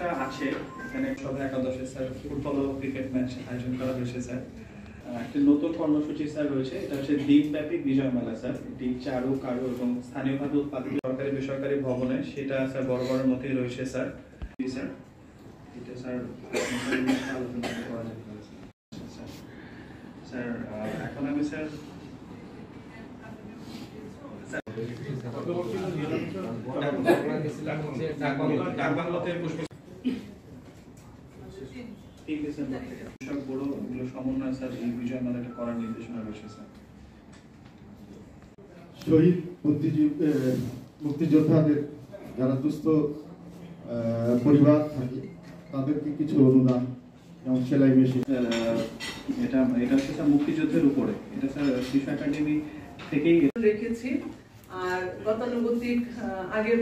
কর্মসূচিটা আছে এখানে সবাই একাদশে স্যার ফুটবল ও ক্রিকেট ম্যাচ আয়োজন করা হয়েছে স্যার। একটি নতুন কর্মসূচি স্যার রয়েছে, এটা হচ্ছে দিনব্যাপী বিজয় মেলা স্যার। এটি চারু কারু এবং স্থানীয়ভাবে উৎপাদিত সরকারি বেসরকারি ভবনে, সেটা স্যার বরাবরের মতোই রয়েছে স্যার। স্যার এটা স্যার আলোচনা করা যেতে পারে স্যার। স্যার এখন আমি স্যার শহীদ মুক্তিযোদ্ধাদের যারা দুস্থ পরিবার থাকে তাদেরকে কিছু অনুদান, যেমন সেলাই মেশিন, এটা হচ্ছে স্যার মুক্তিযুদ্ধের উপরে, এটা স্যার শিশু একাডেমি থেকেই রেখেছি। আর গতানুগতিক আগের